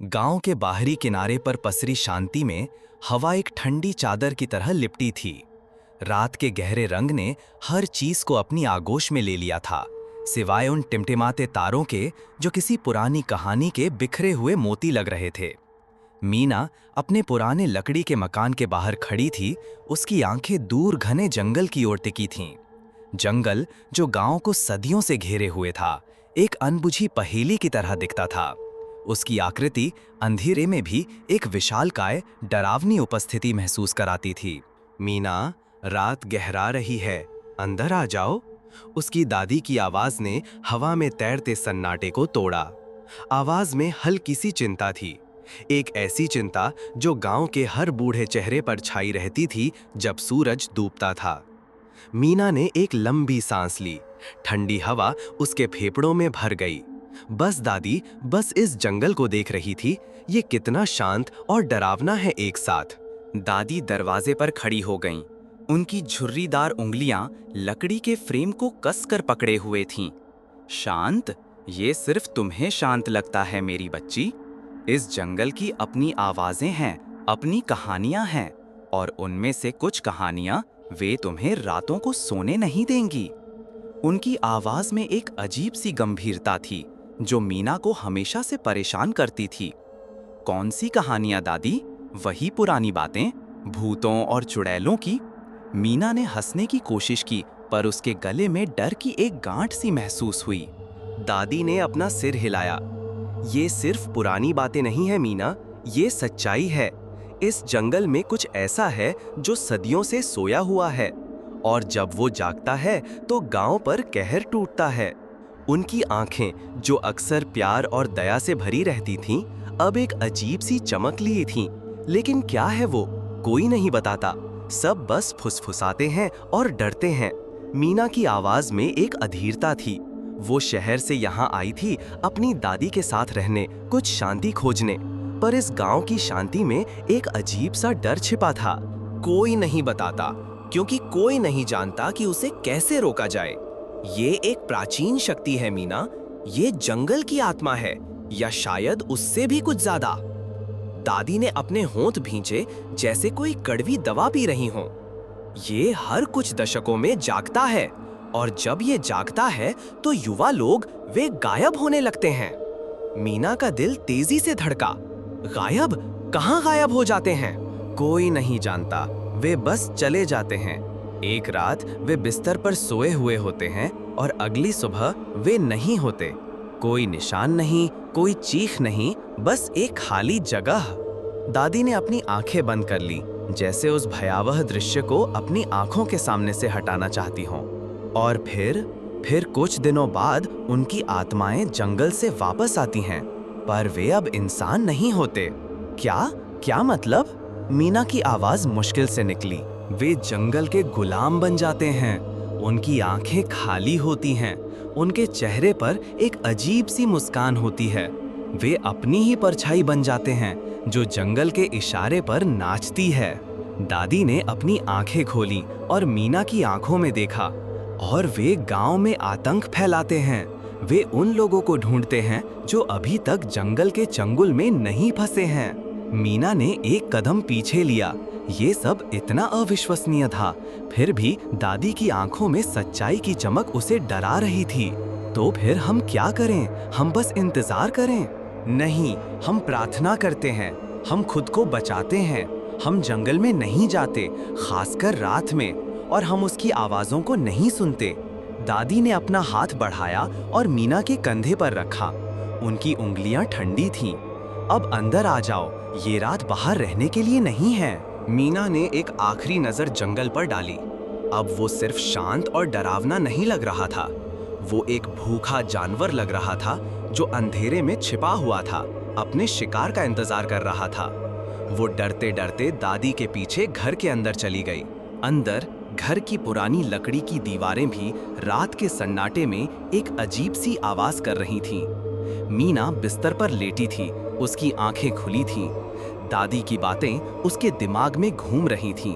गांव के बाहरी किनारे पर पसरी शांति में हवा एक ठंडी चादर की तरह लिपटी थी। रात के गहरे रंग ने हर चीज को अपनी आगोश में ले लिया था, सिवाय उन टिमटिमाते तारों के जो किसी पुरानी कहानी के बिखरे हुए मोती लग रहे थे। मीना अपने पुराने लकड़ी के मकान के बाहर खड़ी थी। उसकी आंखें दूर घने जंगल की ओर टिकी थीं। जंगल जो गांव को सदियों से घेरे हुए था, एक अनबुझी पहेली की तरह दिखता था। उसकी आकृति अंधेरे में भी एक विशालकाय, डरावनी उपस्थिति महसूस कराती थी। मीना, रात गहरा रही है, अंदर आ जाओ। उसकी दादी की आवाज ने हवा में तैरते सन्नाटे को तोड़ा। आवाज में हल्की सी चिंता थी, एक ऐसी चिंता जो गांव के हर बूढ़े चेहरे पर छाई रहती थी जब सूरज डूबता था। मीना ने एक लंबी सांस ली। ठंडी हवा उसके फेफड़ों में भर गई। बस दादी, बस इस जंगल को देख रही थी, ये कितना शांत और डरावना है एक साथ। दादी दरवाजे पर खड़ी हो गईं। उनकी झुर्रीदार उंगलियां लकड़ी के फ्रेम को कसकर पकड़े हुए थीं। शांत? ये सिर्फ तुम्हें शांत लगता है मेरी बच्ची। इस जंगल की अपनी आवाजें हैं, अपनी कहानियां हैं, और उनमें से कुछ कहानियां वे तुम्हें रातों को सोने नहीं देंगी। उनकी आवाज में एक अजीब सी गंभीरता थी जो मीना को हमेशा से परेशान करती थी। कौन सी कहानियां दादी? वही पुरानी बातें, भूतों और चुड़ैलों की? मीना ने हंसने की कोशिश की, पर उसके गले में डर की एक गांठ सी महसूस हुई। दादी ने अपना सिर हिलाया। ये सिर्फ पुरानी बातें नहीं है मीना, ये सच्चाई है। इस जंगल में कुछ ऐसा है जो सदियों से सोया हुआ है, और जब वो जागता है तो गांव पर कहर टूटता है। उनकी आंखें जो अक्सर प्यार और दया से भरी रहती थीं, अब एक अजीब सी चमक लिए थीं। लेकिन क्या है वो, कोई नहीं बताता। सब बस फुसफुसाते हैं और डरते हैं। मीना की आवाज में एक अधीरता थी। वो शहर से यहाँ आई थी अपनी दादी के साथ रहने, कुछ शांति खोजने, पर इस गांव की शांति में एक अजीब सा डर छिपा था। कोई नहीं बताता, क्योंकि कोई नहीं जानता कि उसे कैसे रोका जाए। ये एक प्राचीन शक्ति है मीना, ये जंगल की आत्मा है, या शायद उससे भी कुछ ज्यादा। दादी ने अपने होंठ भींचे जैसे कोई कड़वी दवा पी रही हो। ये हर कुछ दशकों में जागता है, और जब ये जागता है तो युवा लोग वे गायब होने लगते हैं। मीना का दिल तेजी से धड़का। गायब? कहाँ गायब हो जाते हैं? कोई नहीं जानता, वे बस चले जाते हैं। एक रात वे बिस्तर पर सोए हुए होते हैं और अगली सुबह वे नहीं होते। कोई निशान नहीं, कोई चीख नहीं, बस एक खाली जगह। दादी ने अपनी आंखें बंद कर ली, जैसे उस भयावह दृश्य को अपनी आंखों के सामने से हटाना चाहती हों। और फिर कुछ दिनों बाद उनकी आत्माएं जंगल से वापस आती हैं, पर वे अब इंसान नहीं होते। क्या मतलब? मीना की आवाज मुश्किल से निकली। वे जंगल के गुलाम बन जाते हैं। उनकी आंखें खाली होती हैं, उनके चेहरे पर एक अजीब सी मुस्कान होती है। वे अपनी ही परछाई बन जाते हैं जो जंगल के इशारे पर नाचती है। दादी ने अपनी आंखें खोली और मीना की आंखों में देखा, और वे गांव में आतंक फैलाते हैं। वे उन लोगों को ढूंढते हैं जो अभी तक जंगल के चंगुल में नहीं फंसे हैं। मीना ने एक कदम पीछे लिया। ये सब इतना अविश्वसनीय था, फिर भी दादी की आंखों में सच्चाई की चमक उसे डरा रही थी। तो फिर हम क्या करें? हम बस इंतजार करें? नहीं, हम प्रार्थना करते हैं, हम खुद को बचाते हैं। हम जंगल में नहीं जाते, खासकर रात में, और हम उसकी आवाजों को नहीं सुनते। दादी ने अपना हाथ बढ़ाया और मीना के कंधे पर रखा। उनकी उंगलियां ठंडी थीं। अब अंदर आ जाओ, ये रात बाहर रहने के लिए नहीं है। मीना ने एक आखिरी नजर जंगल पर डाली। अब वो सिर्फ शांत और डरावना नहीं लग रहा था, वो एक भूखा जानवर लग रहा था जो अंधेरे में छिपा हुआ था, अपने शिकार का इंतजार कर रहा था। वो डरते डरते दादी के पीछे घर के अंदर चली गई। अंदर घर की पुरानी लकड़ी की दीवारें भी रात के सन्नाटे में एक अजीब सी आवाज कर रही थीं। मीना बिस्तर पर लेटी थी, उसकी आंखें खुली थीं। दादी की बातें उसके दिमाग में घूम रही थीं।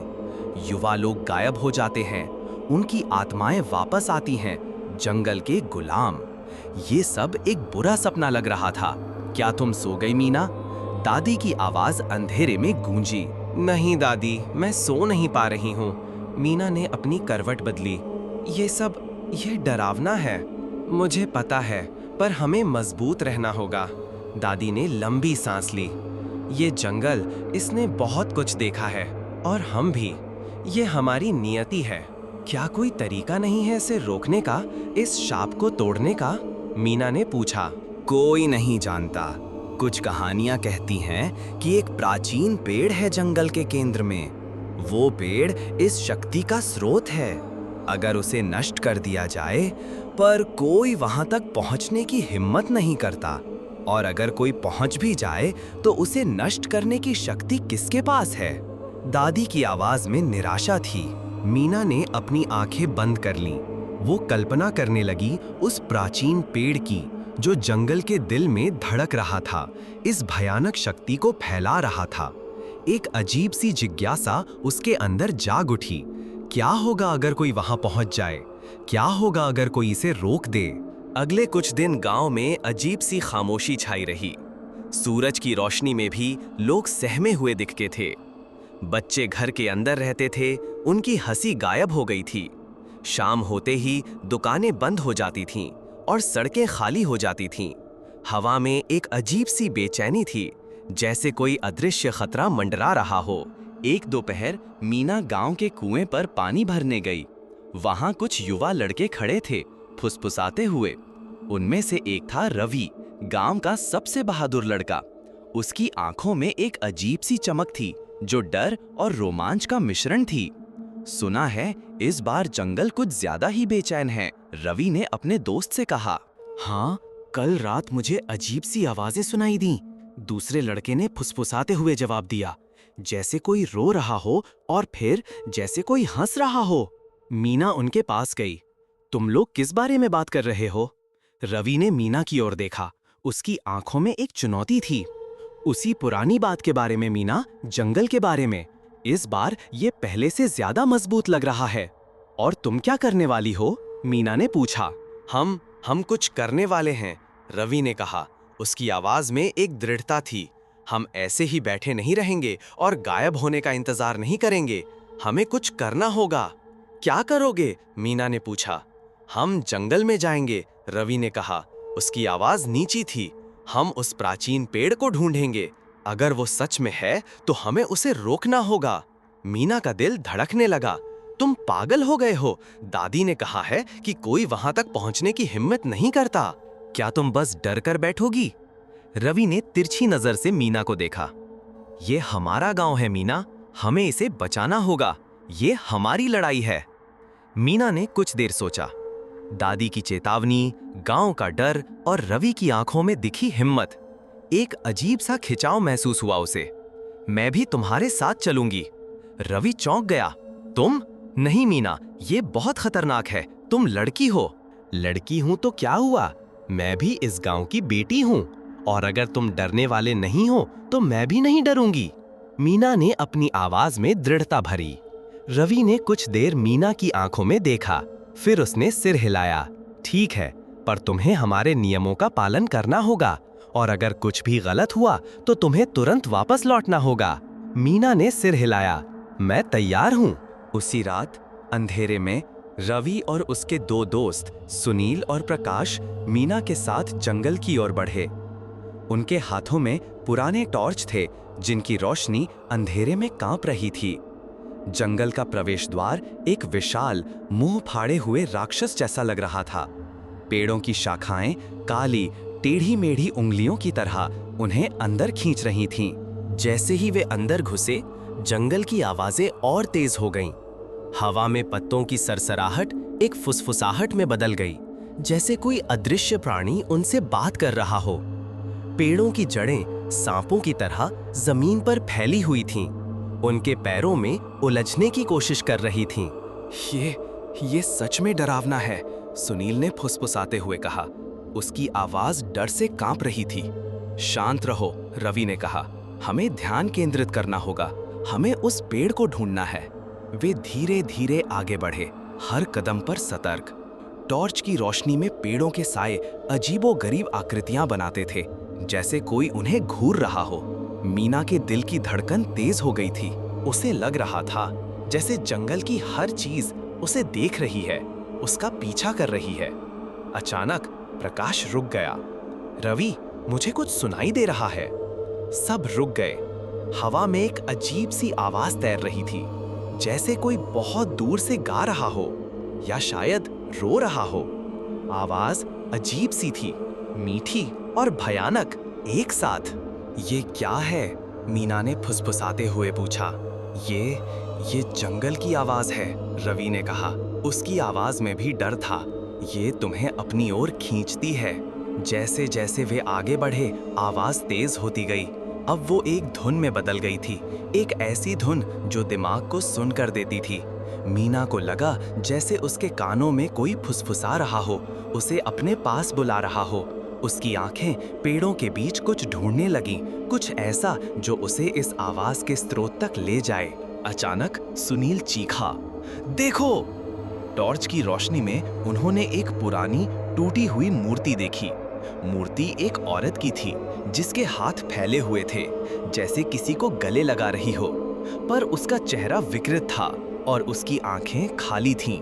युवा लोग गायब हो जाते हैं, उनकी आत्माएं वापस आती हैं, जंगल के गुलाम। ये सब एक बुरा सपना लग रहा था। क्या तुम सो गई मीना? दादी की आवाज अंधेरे में गूंजी। नहीं दादी, मैं सो नहीं पा रही हूँ। मीना ने अपनी करवट बदली। ये डरावना है। मुझे पता है, पर हमें मजबूत रहना होगा। दादी ने लंबी सांस ली। ये जंगल, इसने बहुत कुछ देखा है, और हम भी। ये हमारी नियति है। क्या कोई तरीका नहीं है इसे रोकने का, इस शाप को तोड़ने का? मीना ने पूछा। कोई नहीं जानता। कुछ कहानियां कहती हैं कि एक प्राचीन पेड़ है जंगल के केंद्र में। वो पेड़ इस शक्ति का स्रोत है। अगर उसे नष्ट कर दिया जाए, पर कोई वहां तक पहुंचने की हिम्मत नहीं करता। और अगर कोई पहुंच भी जाए, तो उसे नष्ट करने की शक्ति किसके पास है? दादी की आवाज में निराशा थी। मीना ने अपनी आंखें बंद कर लीं। वो कल्पना करने लगी उस प्राचीन पेड़ की, जो जंगल के दिल में धड़क रहा था, इस भयानक शक्ति को फैला रहा था। एक अजीब सी जिज्ञासा उसके अंदर जाग उठी। क्या होगा अगर कोई वहां पहुंच जाए? क्या होगा अगर कोई इसे रोक दे? अगले कुछ दिन गांव में अजीब सी खामोशी छाई रही। सूरज की रोशनी में भी लोग सहमे हुए दिखते थे। बच्चे घर के अंदर रहते थे, उनकी हंसी गायब हो गई थी। शाम होते ही दुकानें बंद हो जाती थीं और सड़कें खाली हो जाती थीं। हवा में एक अजीब सी बेचैनी थी, जैसे कोई अदृश्य खतरा मंडरा रहा हो। एक दोपहर मीना गांव के कुएं पर पानी भरने गई। वहां कुछ युवा लड़के खड़े थे, फुसफुसाते हुए। उनमें से एक था रवि, गांव का सबसे बहादुर लड़का। उसकी आंखों में एक अजीब सी चमक थी, जो डर और रोमांच का मिश्रण थी। सुना है इस बार जंगल कुछ ज्यादा ही बेचैन है, रवि ने अपने दोस्त से कहा। हाँ, कल रात मुझे अजीब सी आवाजें सुनाई दी, दूसरे लड़के ने फुसफुसाते हुए जवाब दिया। जैसे कोई रो रहा हो और फिर जैसे कोई हंस रहा हो। मीना उनके पास गई। तुम लोग किस बारे में बात कर रहे हो? रवि ने मीना की ओर देखा। उसकी आंखों में एक चुनौती थी। उसी पुरानी बात के बारे में मीना, जंगल के बारे में। इस बार ये पहले से ज्यादा मजबूत लग रहा है। और तुम क्या करने वाली हो? मीना ने पूछा। हम कुछ करने वाले हैं, रवि ने कहा। उसकी आवाज में एक दृढ़ता थी। हम ऐसे ही बैठे नहीं रहेंगे और गायब होने का इंतजार नहीं करेंगे। हमें कुछ करना होगा। क्या करोगे? मीना ने पूछा। हम जंगल में जाएंगे, रवि ने कहा। उसकी आवाज नीची थी। हम उस प्राचीन पेड़ को ढूंढेंगे। अगर वो सच में है, तो हमें उसे रोकना होगा। मीना का दिल धड़कने लगा। तुम पागल हो गए हो। दादी ने कहा है कि कोई वहां तक पहुंचने की हिम्मत नहीं करता। क्या तुम बस डर कर बैठोगी? रवि ने तिरछी नजर से मीना को देखा। ये हमारा गांव है मीना, हमें इसे बचाना होगा। ये हमारी लड़ाई है। मीना ने कुछ देर सोचा। दादी की चेतावनी, गांव का डर और रवि की आंखों में दिखी हिम्मत, एक अजीब सा खिंचाव महसूस हुआ उसे। मैं भी तुम्हारे साथ चलूंगी। रवि चौंक गया। तुम? नहीं मीना, ये बहुत खतरनाक है। तुम लड़की हो। लड़की हूं तो क्या हुआ? मैं भी इस गांव की बेटी हूं। और अगर तुम डरने वाले नहीं हो, तो मैं भी नहीं डरूंगी। मीना ने अपनी आवाज में दृढ़ता भरी। रवि ने कुछ देर मीना की आंखों में देखा, फिर उसने सिर हिलाया। ठीक है, पर तुम्हें हमारे नियमों का पालन करना होगा, और अगर कुछ भी गलत हुआ तो तुम्हें तुरंत वापस लौटना होगा। मीना ने सिर हिलाया। मैं तैयार हूं। उसी रात अंधेरे में रवि और उसके दो दोस्त सुनील और प्रकाश मीना के साथ जंगल की ओर बढ़े। उनके हाथों में पुराने टॉर्च थे, जिनकी रोशनी अंधेरे में कांप रही थी। जंगल का प्रवेश द्वार एक विशाल, मुंह फाड़े हुए राक्षस जैसा लग रहा था। पेड़ों की शाखाएं काली, टेढ़ी मेढ़ी उंगलियों की तरह उन्हें अंदर खींच रही थीं। जैसे ही वे अंदर घुसे, जंगल की आवाजें और तेज हो गईं। हवा में पत्तों की सरसराहट एक फुसफुसाहट में बदल गई, जैसे कोई अदृश्य प्राणी उनसे बात कर रहा हो। पेड़ों की जड़ें सांपों की तरह जमीन पर फैली हुई थीं। उनके पैरों में उलझने की कोशिश कर रही थीं। ये सच में डरावना है, सुनील ने फुसफुसाते हुए कहा। उसकी आवाज डर से कांप रही थी। शांत रहो, रवि ने कहा। हमें ध्यान केंद्रित करना होगा। हमें उस पेड़ को ढूंढना है। वे धीरे धीरे आगे बढ़े, हर कदम पर सतर्क। टॉर्च की रोशनी में पेड़ों के साए अजीबोगरीब आकृतियां बनाते थे, जैसे कोई उन्हें घूर रहा हो। मीना के दिल की धड़कन तेज हो गई थी। उसे लग रहा था जैसे जंगल की हर चीज उसे देख रही है, उसका पीछा कर रही है। अचानक प्रकाश रुक गया। रवि, मुझे कुछ सुनाई दे रहा है। सब रुक गए। हवा में एक अजीब सी आवाज तैर रही थी, जैसे कोई बहुत दूर से गा रहा हो या शायद रो रहा हो। आवाज अजीब सी थी, मीठी और भयानक एक साथ। ये क्या है? मीना ने फुसफुसाते हुए पूछा। ये जंगल की आवाज है, रवि ने कहा। उसकी आवाज में भी डर था। ये तुम्हें अपनी ओर खींचती है। जैसे जैसे वे आगे बढ़े, आवाज तेज होती गई। अब वो एक धुन में बदल गई थी, एक ऐसी धुन जो दिमाग को सुन कर देती थी। मीना को लगा जैसे उसके कानों में कोई फुसफुसा रहा हो, उसे अपने पास बुला रहा हो। उसकी आंखें पेड़ों के बीच कुछ ढूंढने लगीं, कुछ ऐसा जो उसे इस आवाज के स्रोत तक ले जाए। अचानक सुनील चीखा, देखो! टॉर्च की रोशनी में उन्होंने एक पुरानी टूटी हुई मूर्ति देखी। मूर्ति एक औरत की थी, जिसके हाथ फैले हुए थे, जैसे किसी को गले लगा रही हो। पर उसका चेहरा विकृत था और उसकी आंखें खाली थीं।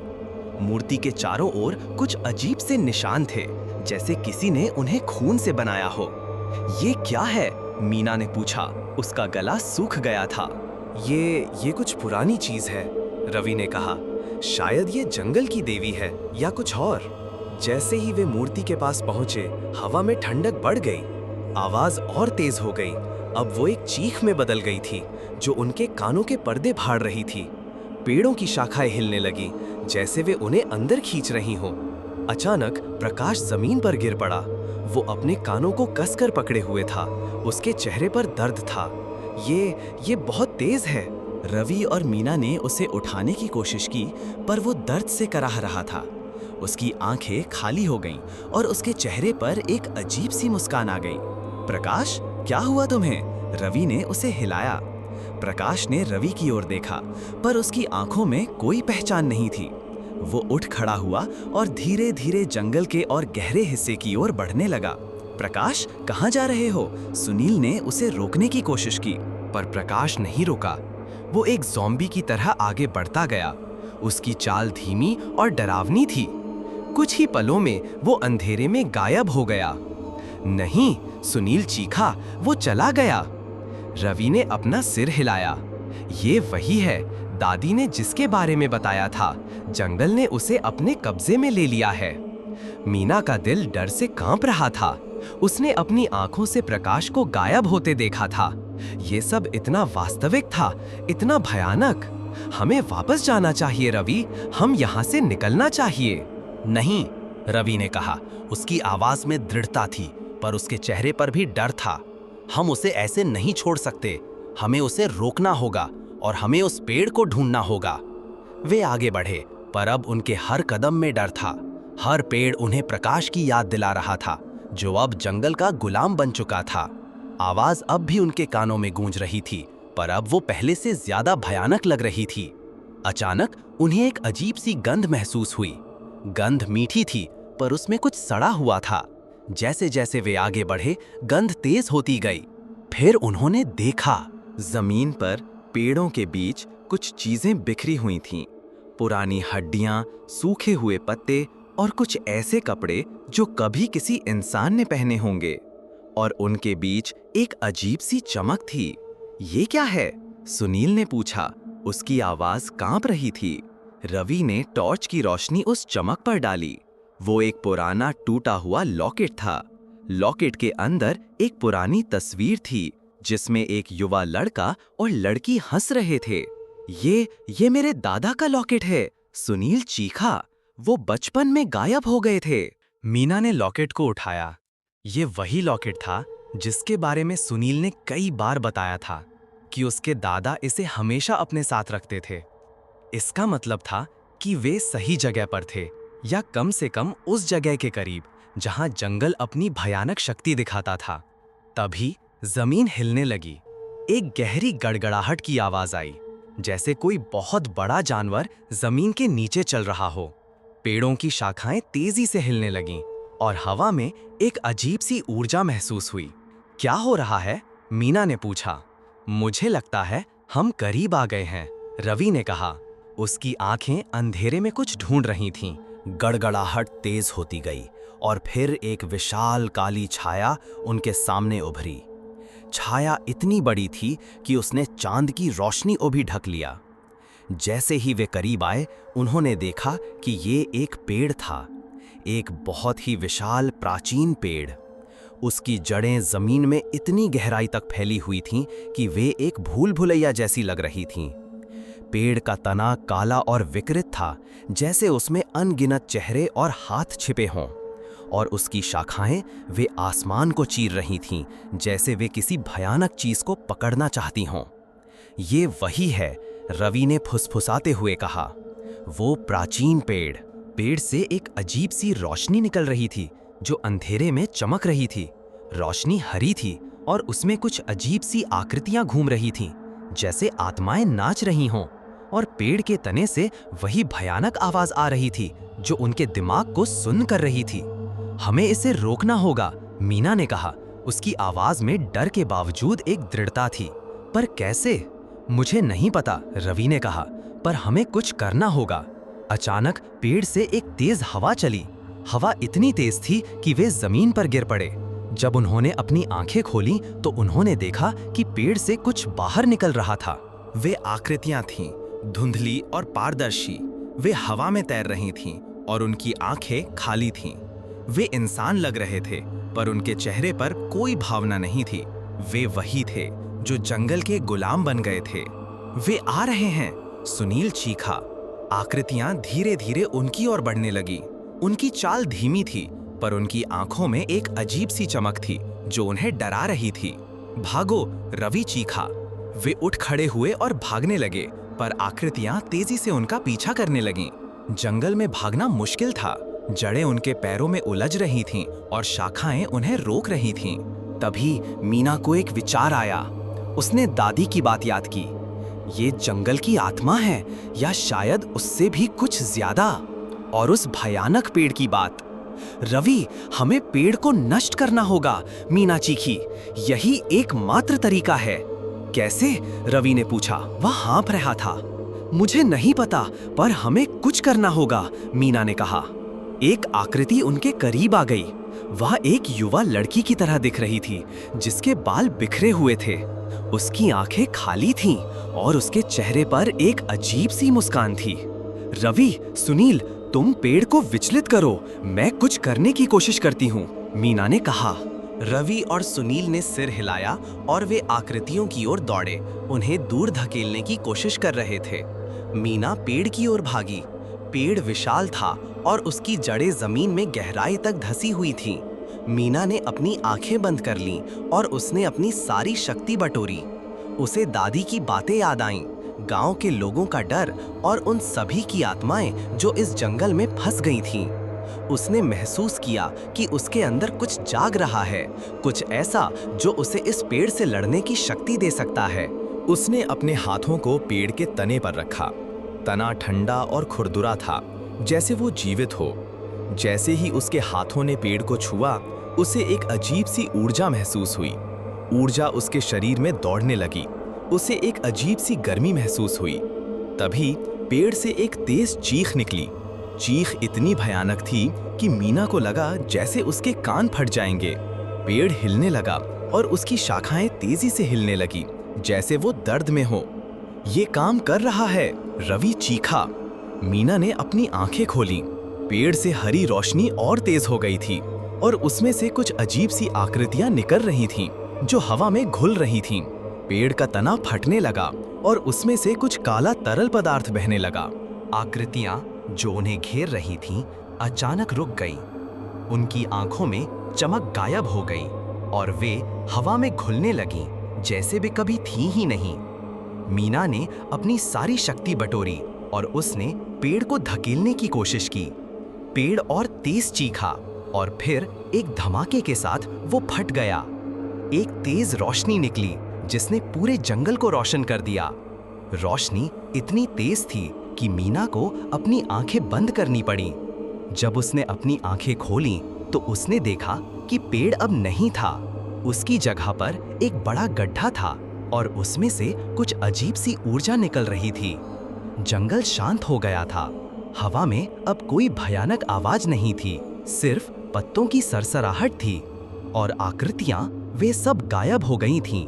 मूर्ति के चारों ओर कुछ अजीब से निशान थे, जैसे किसी ने उन्हें खून से बनाया हो। ये क्या है? मीना ने पूछा। उसका गला सूख गया था। ये कुछ पुरानी चीज है, रवि ने कहा। शायद ये जंगल की देवी है या कुछ और। जैसे ही वे मूर्ति के पास पहुंचे, हवा में ठंडक बढ़ गई। आवाज और तेज हो गई। अब वो एक चीख में बदल गई थी, जो उनके कानों के पर्दे फाड़ रही थी। पेड़ों की शाखाएं हिलने लगी, जैसे वे उन्हें अंदर खींच रही हों। अचानक प्रकाश जमीन पर गिर पड़ा। वो अपने कानों को कसकर पकड़े हुए था। उसके चेहरे पर दर्द था। ये बहुत तेज है। रवि और मीना ने उसे उठाने की कोशिश की, पर वो दर्द से कराह रहा था। उसकी आंखें खाली हो गईं और उसके चेहरे पर एक अजीब सी मुस्कान आ गई। प्रकाश, क्या हुआ तुम्हें? रवि ने उसे हिलाया। प्रकाश ने रवि की ओर देखा, पर उसकी आंखों में कोई पहचान नहीं थी। वो उठ खड़ा हुआ और धीरे धीरे जंगल के और गहरे हिस्से की ओर बढ़ने लगा। प्रकाश, कहाँ जा रहे हो? सुनील ने उसे रोकने की कोशिश की, पर प्रकाश नहीं रुका। वो एक ज़ॉम्बी की तरह आगे बढ़ता गया। उसकी चाल धीमी और डरावनी थी। कुछ ही पलों में वो अंधेरे में गायब हो गया। नहीं, सुनील चीखा, वो चला गया। रवि ने अपना सिर हिलाया। ये वही है, दादी ने जिसके बारे में बताया था। जंगल ने उसे अपने कब्जे में ले लिया है। मीना का दिल डर से कांप रहा था। उसने अपनी आंखों से प्रकाश को गायब होते देखा था। ये सब इतना वास्तविक था, इतना भयानक। हमें वापस जाना चाहिए रवि, हम यहाँ से निकलना चाहिए। नहीं, रवि ने कहा। उसकी आवाज में दृढ़ता थी, पर उसके चेहरे पर भी डर था। हम उसे ऐसे नहीं छोड़ सकते। हमें उसे रोकना होगा और हमें उस पेड़ को ढूंढना होगा। वे आगे बढ़े, पर अब उनके हर कदम में डर था। हर पेड़ उन्हें प्रकाश की याद दिला रहा था, जो अब जंगल का गुलाम बन चुका था। आवाज अब भी उनके कानों में गूंज रही थी, पर अब वो पहले से ज्यादा भयानक लग रही थी। अचानक उन्हें एक अजीब सी गंध महसूस हुई। गंध मीठी थी, पर उसमें कुछ सड़ा हुआ था। जैसे जैसे वे आगे बढ़े, गंध तेज होती गई। फिर उन्होंने देखा, जमीन पर पेड़ों के बीच कुछ चीजें बिखरी हुई थीं। पुरानी हड्डियां, सूखे हुए पत्ते और कुछ ऐसे कपड़े जो कभी किसी इंसान ने पहने होंगे। और उनके बीच एक अजीब सी चमक थी। ये क्या है? सुनील ने पूछा। उसकी आवाज कांप रही थी। रवि ने टॉर्च की रोशनी उस चमक पर डाली। वो एक पुराना टूटा हुआ लॉकेट था। लॉकेट के अंदर एक पुरानी तस्वीर थी, जिसमें एक युवा लड़का और लड़की हंस रहे थे। ये मेरे दादा का लॉकेट है, सुनील चीखा। वो बचपन में गायब हो गए थे। मीना ने लॉकेट को उठाया। ये वही लॉकेट था जिसके बारे में सुनील ने कई बार बताया था कि उसके दादा इसे हमेशा अपने साथ रखते थे। इसका मतलब था कि वे सही जगह पर थे, या कम से कम उस जगह के करीब जहां जंगल अपनी भयानक शक्ति दिखाता था। तभी जमीन हिलने लगी। एक गहरी गड़गड़ाहट की आवाज आई, जैसे कोई बहुत बड़ा जानवर जमीन के नीचे चल रहा हो। पेड़ों की शाखाएं तेजी से हिलने लगीं और हवा में एक अजीब सी ऊर्जा महसूस हुई। क्या हो रहा है? मीना ने पूछा। मुझे लगता है हम करीब आ गए हैं, रवि ने कहा। उसकी आंखें अंधेरे में कुछ ढूंढ रही थीं। गड़गड़ाहट तेज होती गई और फिर एक विशाल काली छाया उनके सामने उभरी। छाया इतनी बड़ी थी कि उसने चांद की रोशनी को भी ढक लिया। जैसे ही वे करीब आए, उन्होंने देखा कि ये एक पेड़ था, एक बहुत ही विशाल प्राचीन पेड़। उसकी जड़ें जमीन में इतनी गहराई तक फैली हुई थीं कि वे एक भूल भुलैया जैसी लग रही थीं। पेड़ का तना काला और विकृत था, जैसे उसमें अनगिनत चेहरे और हाथ छिपे हों, और उसकी शाखाएं वे आसमान को चीर रही थीं, जैसे वे किसी भयानक चीज को पकड़ना चाहती हों। ये वही है, रवि ने फुसफुसाते हुए कहा। वो प्राचीन पेड़। पेड़ से एक अजीब सी रोशनी निकल रही थी जो अंधेरे में चमक रही थी। रोशनी हरी थी और उसमें कुछ अजीब सी आकृतियां घूम रही थीं, जैसे आत्माएं नाच रही हों। और पेड़ के तने से वही भयानक आवाज आ रही थी जो उनके दिमाग को सुन्न कर रही थी। हमें इसे रोकना होगा, मीना ने कहा। उसकी आवाज में डर के बावजूद एक दृढ़ता थी। पर कैसे? मुझे नहीं पता, रवि ने कहा, पर हमें कुछ करना होगा। अचानक पेड़ से एक तेज हवा चली। हवा इतनी तेज थी कि वे जमीन पर गिर पड़े। जब उन्होंने अपनी आंखें खोलीं तो उन्होंने देखा कि पेड़ से कुछ बाहर निकल रहा था। वे आकृतियां थीं, धुंधली और पारदर्शी। वे हवा में तैर रही थीं और उनकी आंखें खाली थीं। वे इंसान लग रहे थे, पर उनके चेहरे पर कोई भावना नहीं थी। वे वही थे जो जंगल के गुलाम बन गए थे। वे आ रहे हैं, सुनील चीखा। आकृतियां धीरे धीरे उनकी ओर बढ़ने लगी। उनकी चाल धीमी थी, पर उनकी आंखों में एक अजीब सी चमक थी जो उन्हें डरा रही थी। भागो, रवि चीखा। वे उठ खड़े हुए और भागने लगे, पर आकृतियां तेजी से उनका पीछा करने लगीं। जंगल में भागना मुश्किल था। जड़ें उनके पैरों में उलझ रही थीं और शाखाएं उन्हें रोक रही थीं। तभी मीना को एक विचार आया। उसने दादी की बात याद की। ये जंगल की आत्मा है, या शायद उससे भी कुछ ज्यादा। और उस भयानक पेड़ की बात। रवि, हमें पेड़ को नष्ट करना होगा, मीना चीखी। यही एकमात्र तरीका है। कैसे? रवि ने पूछा। वह हाँफ रहा था। मुझे नहीं पता, पर हमें कुछ करना होगा, मीना ने कहा। एक आकृति उनके करीब आ गई। वह एक युवा लड़की की तरह दिख रही थी, जिसके बाल बिखरे हुए थे। उसकी आंखें खाली थीं और उसके चेहरे पर एक अजीब सी मुस्कान थी। रवि, सुनील, तुम पेड़ को विचलित करो, मैं कुछ करने की कोशिश करती हूँ, मीना ने कहा। रवि और सुनील ने सिर हिलाया और वे आकृतियों की ओर दौड़े, उन्हें दूर धकेलने की कोशिश कर रहे थे। मीना पेड़ की ओर भागी। पेड़ विशाल था और उसकी जड़ें जमीन में गहराई तक धसी हुई थीं। मीना ने अपनी आंखें बंद कर लीं और उसने अपनी सारी शक्ति बटोरी। उसे दादी की बातें याद आईं, गांव के लोगों का डर और उन सभी की आत्माएं जो इस जंगल में फंस गई थीं। उसने महसूस किया कि उसके अंदर कुछ जाग रहा है, कुछ ऐसा जो उसे इस पेड़ से लड़ने की शक्ति दे सकता है। उसने अपने हाथों को पेड़ के तने पर रखा। तना ठंडा और खुरदुरा था, जैसे वो जीवित हो। जैसे ही उसके हाथों ने पेड़ को छुआ, उसे एक अजीब सी ऊर्जा महसूस हुई। ऊर्जा उसके शरीर में दौड़ने लगी। उसे एक अजीब सी गर्मी महसूस हुई। तभी पेड़ से एक तेज चीख निकली। चीख इतनी भयानक थी कि मीना को लगा जैसे उसके कान फट जाएंगे। पेड़ हिलने लगा और उसकी शाखाएं तेजी से हिलने लगी, जैसे वो दर्द में हो। ये काम कर रहा है, रवि चीखा। मीना ने अपनी आंखें खोलीं। पेड़ से हरी रोशनी और तेज हो गई थी और उसमें से कुछ अजीब सी आकृतियां निकल रही थीं, जो हवा में घुल रही थीं। पेड़ का तना फटने लगा और उसमें से कुछ काला तरल पदार्थ बहने लगा। आकृतियां जो उन्हें घेर रही थीं, अचानक रुक गईं। उनकी आंखों में चमक गायब हो गई और वे हवा में घुलने लगीं, जैसे वे कभी थीं ही नहीं। मीना ने अपनी सारी शक्ति बटोरी और उसने पेड़ को धकेलने की कोशिश की। पेड़ और तेज चीखा और फिर एक धमाके के साथ वो फट गया। एक तेज रोशनी निकली जिसने पूरे जंगल को रोशन कर दिया। रोशनी इतनी तेज थी कि मीना को अपनी आंखें बंद करनी पड़ी। जब उसने अपनी आंखें खोलीं तो उसने देखा कि पेड़ अब नहीं था। उसकी जगह पर एक बड़ा गड्ढा था और उसमें से कुछ अजीब सी ऊर्जा निकल रही थी। जंगल शांत हो गया था। हवा में अब कोई भयानक आवाज नहीं थी, सिर्फ पत्तों की सरसराहट थी और आकृतियां वे सब गायब हो गई थीं।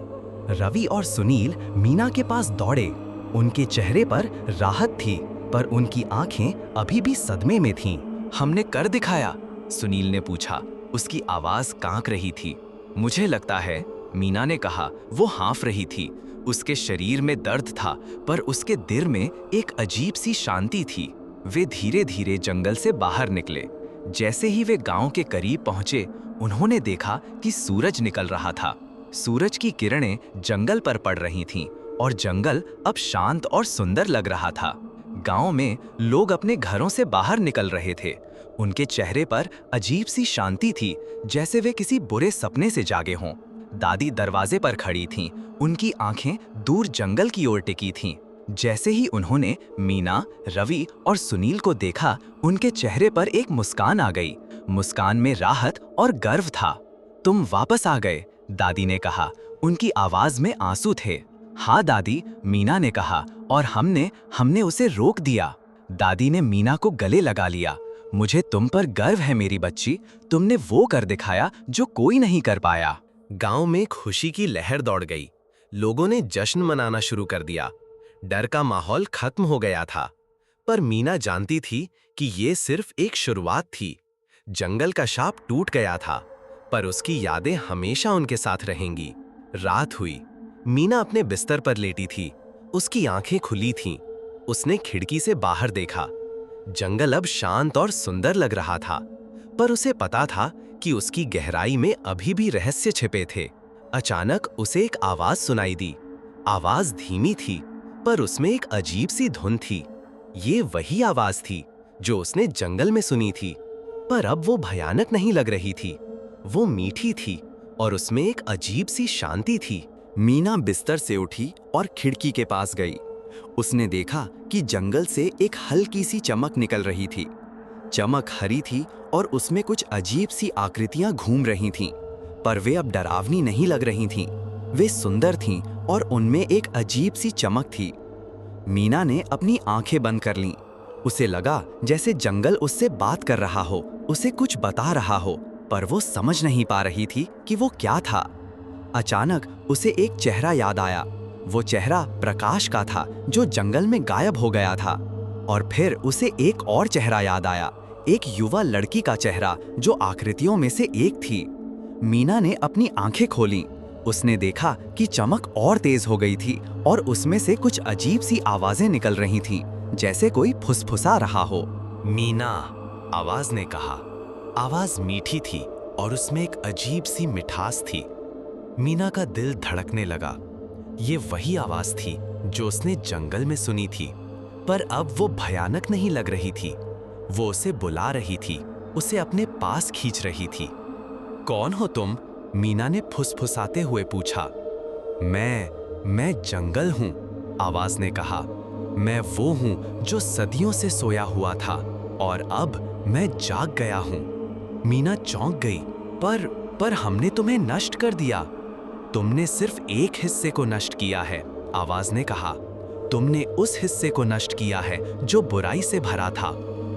रवि और सुनील मीना के पास दौड़े। उनके चेहरे पर राहत थी, पर उनकी आंखें अभी भी सदमे में थीं। हमने कर दिखाया, सुनील ने पूछा। उसकी आवाज कांप रही थी। मुझे लगता है, मीना ने कहा। वो हाँफ रही थी। उसके शरीर में दर्द था, पर उसके दिल में एक अजीब सी शांति थी। वे धीरे धीरे जंगल से बाहर निकले। जैसे ही वे गांव के करीब पहुंचे, उन्होंने देखा कि सूरज निकल रहा था। सूरज की किरणें जंगल पर पड़ रही थीं और जंगल अब शांत और सुंदर लग रहा था। गांव में लोग अपने घरों से बाहर निकल रहे थे। उनके चेहरे पर अजीब सी शांति थी, जैसे वे किसी बुरे सपने से जागे हों। दादी दरवाजे पर खड़ी थीं, उनकी आंखें दूर जंगल की ओर टिकी थीं। जैसे ही उन्होंने मीना, रवि और सुनील को देखा, उनके चेहरे पर एक मुस्कान आ गई। मुस्कान में राहत और गर्व था। तुम वापस आ गए, दादी ने कहा। उनकी आवाज में आंसू थे। हाँ दादी, मीना ने कहा, और हमने उसे रोक दिया। दादी ने मीना को गले लगा लिया। मुझे तुम पर गर्व है मेरी बच्ची, तुमने वो कर दिखाया जो कोई नहीं कर पाया। गांव में खुशी की लहर दौड़ गई। लोगों ने जश्न मनाना शुरू कर दिया। डर का माहौल खत्म हो गया था, पर मीना जानती थी कि ये सिर्फ एक शुरुआत थी। जंगल का शाप टूट गया था, पर उसकी यादें हमेशा उनके साथ रहेंगी। रात हुई। मीना अपने बिस्तर पर लेटी थी। उसकी आंखें खुली थीं। उसने खिड़की से बाहर देखा। जंगल अब शांत और सुंदर लग रहा था, पर उसे पता था कि उसकी गहराई में अभी भी रहस्य छिपे थे। अचानक उसे एक आवाज सुनाई दी। आवाज धीमी थी, पर उसमें एक अजीब सी धुन थी। ये वही आवाज थी जो उसने जंगल में सुनी थी, पर अब वो भयानक नहीं लग रही थी। वो मीठी थी और उसमें एक अजीब सी शांति थी। मीना बिस्तर से उठी और खिड़की के पास गई। उसने देखा कि जंगल से एक हल्की सी चमक निकल रही थी। चमक हरी थी और उसमें कुछ अजीब सी आकृतियां घूम रही थीं, पर वे अब डरावनी नहीं लग रही थीं। वे सुंदर थीं और उनमें एक अजीब सी चमक थी। मीना ने अपनी आंखें बंद कर लीं। उसे लगा जैसे जंगल उससे बात कर रहा हो, उसे कुछ बता रहा हो, पर वो समझ नहीं पा रही थी कि वो क्या था। अचानक उसे एक चेहरा याद आया। वो चेहरा प्रकाश का था, जो जंगल में गायब हो गया था। और फिर उसे एक और चेहरा याद आया, एक युवा लड़की का चेहरा जो आकृतियों में से एक थी। मीना ने अपनी आंखें खोलीं। उसने देखा कि चमक और तेज हो गई थी और उसमें से कुछ अजीब सी आवाजें निकल रही थीं, जैसे कोई फुसफुसा रहा हो। मीना, आवाज ने कहा। आवाज मीठी थी और उसमें एक अजीब सी मिठास थी। मीना का दिल धड़कने लगा। ये वही आवाज थी जो उसने जंगल में सुनी थी, पर अब वो भयानक नहीं लग रही थी। वो उसे बुला रही थी, उसे अपने पास खींच रही थी। कौन हो तुम? मीना ने फुसफुसाते हुए पूछा। मैं जंगल हूँ, आवाज ने कहा। मैं वो हूँ जो सदियों से सोया हुआ था और अब मैं जाग गया हूँ। मीना चौंक गई। पर हमने तुम्हें नष्ट कर दिया। तुमने सिर्फ एक हिस्से को नष्ट किया है, आवाज ने कहा। तुमने उस हिस्से को नष्ट किया है जो बुराई से भरा था,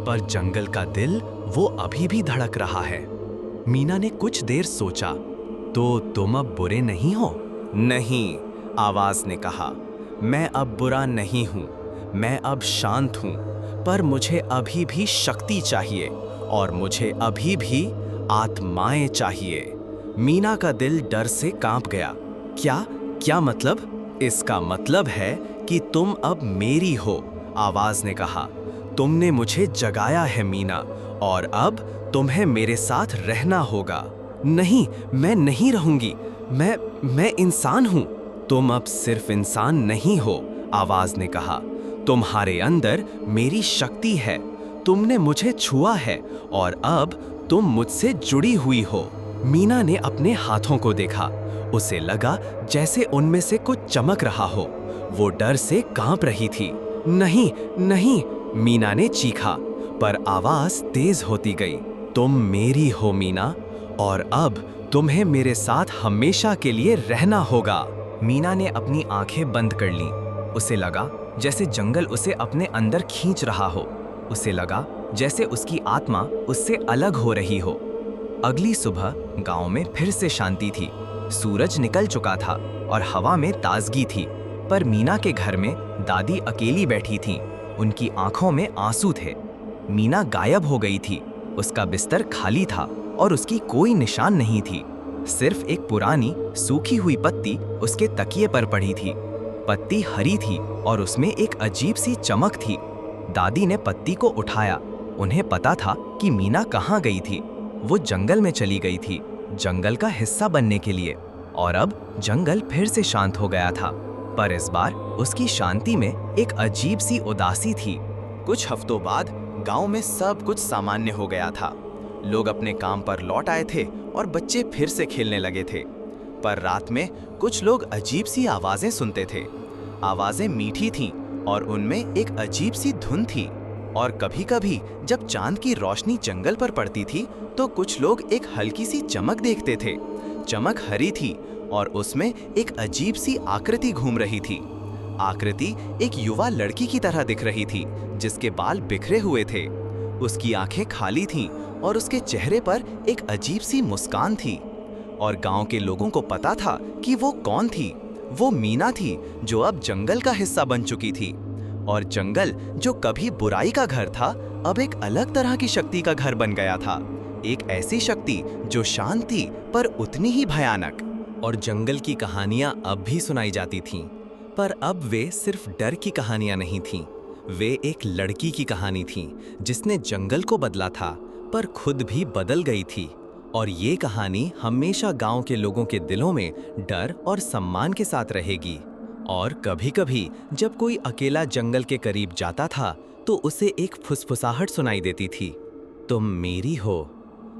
पर जंगल का दिल वो अभी भी धड़क रहा है। मीना ने कुछ देर सोचा। तो तुम अब बुरे नहीं हो? नहीं, आवाज ने कहा। मैं अब बुरा नहीं हूं, मैं अब शांत हूं, पर मुझे अभी भी शक्ति चाहिए और मुझे अभी भी आत्माएं चाहिए। मीना का दिल डर से कांप गया। क्या मतलब? इसका मतलब है कि तुम अब मेरी हो, आवाज ने कहा। तुमने मुझे जगाया है मीना, और अब तुम्हें मेरे साथ रहना होगा। नहीं, मैं नहीं रहूंगी। मैं इंसान हूं। तुम अब सिर्फ इंसान नहीं हो, आवाज ने कहा। तुम्हारे अंदर मेरी शक्ति है। तुमने मुझे छुआ है और अब तुम मुझसे जुड़ी हुई हो। मीना ने अपने हाथों को देखा। उसे लगा जैसे उनमें से कुछ चमक रहा हो। वो डर से कांप रही थी। नहीं नहीं, मीना ने चीखा, पर आवाज तेज होती गई। तुम मेरी हो मीना, और अब तुम्हें मेरे साथ हमेशा के लिए रहना होगा। मीना ने अपनी आंखें बंद कर लीं। उसे लगा जैसे जंगल उसे अपने अंदर खींच रहा हो। उसे लगा जैसे उसकी आत्मा उससे अलग हो रही हो। अगली सुबह गांव में फिर से शांति थी। सूरज निकल चुका था और हवा में ताजगी थी। पर मीना के घर में दादी अकेली बैठी थीं। उनकी आंखों में आंसू थे। मीना गायब हो गई थी। उसका बिस्तर खाली था और उसकी कोई निशान नहीं थी। सिर्फ एक पुरानी सूखी हुई पत्ती उसके तकिए पर पड़ी थी। पत्ती हरी थी और उसमें एक अजीब सी चमक थी। दादी ने पत्ती को उठाया। उन्हें पता था कि मीना कहाँ गई थी। वो जंगल में चली गई थी, जंगल का हिस्सा बनने के लिए। और अब जंगल फिर से शांत हो गया था। पर इस बार उसकी शांति में एक अजीब सी उदासी थी। कुछ हफ्तों बाद गांव में सब कुछ सामान्य हो गया था। लोग अपने काम पर लौट आए थे और बच्चे फिर से खेलने लगे थे। पर रात में कुछ लोग अजीब सी आवाजें सुनते थे। आवाजें मीठी थीं और उनमें एक अजीब सी धुन थी। और कभी-कभी जब चांद की रोशनी जंगल पर पड़ती थी तो कुछ लोग एक हल्की सी चमक देखते थे। चमक हरी थी और उसमें एक अजीब सी आकृति घूम रही थी। आकृति एक युवा लड़की की तरह दिख रही थी, जिसके बाल बिखरे हुए थे। उसकी आंखें खाली थीं और उसके चेहरे पर एक अजीब सी मुस्कान थी। और गांव के लोगों को पता था कि वो कौन थी। वो मीना थी, जो अब जंगल का हिस्सा बन चुकी थी। और जंगल जो कभी बुराई का घर था, अब एक अलग तरह की शक्ति का घर बन गया था। एक ऐसी शक्ति जो शांत थी पर उतनी ही भयानक। और जंगल की कहानियां अब भी सुनाई जाती थीं, पर अब वे सिर्फ डर की कहानियां नहीं थीं। वे एक लड़की की कहानी थी जिसने जंगल को बदला था पर खुद भी बदल गई थी। और ये कहानी हमेशा गांव के लोगों के दिलों में डर और सम्मान के साथ रहेगी। और कभी-कभी जब कोई अकेला जंगल के करीब जाता था तो उसे एक फुसफुसाहट सुनाई देती थी, तुम मेरी हो।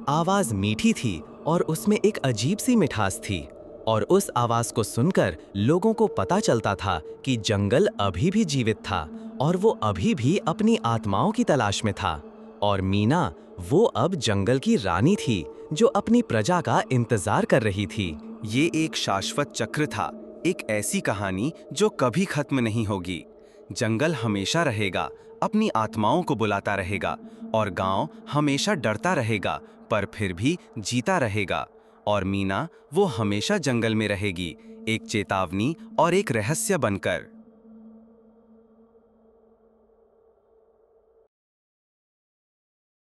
आवाज मीठी थी और उसमें एक अजीब सी मिठास थी। और उस आवाज को सुनकर लोगों को पता चलता था कि जंगल अभी भी जीवित था और वो अभी भी अपनी आत्माओं की तलाश में था। और मीना वो अब जंगल की रानी थी, जो अपनी प्रजा का इंतजार कर रही थी। ये एक शाश्वत चक्र था, एक ऐसी कहानी जो कभी खत्म नहीं होगी। जंगल हमेशा रहेगा, अपनी आत्माओं को बुलाता रहेगा। और गांव हमेशा डरता रहेगा, पर फिर भी जीता रहेगा। और मीना वो हमेशा जंगल में रहेगी, एक चेतावनी और एक रहस्य बनकर।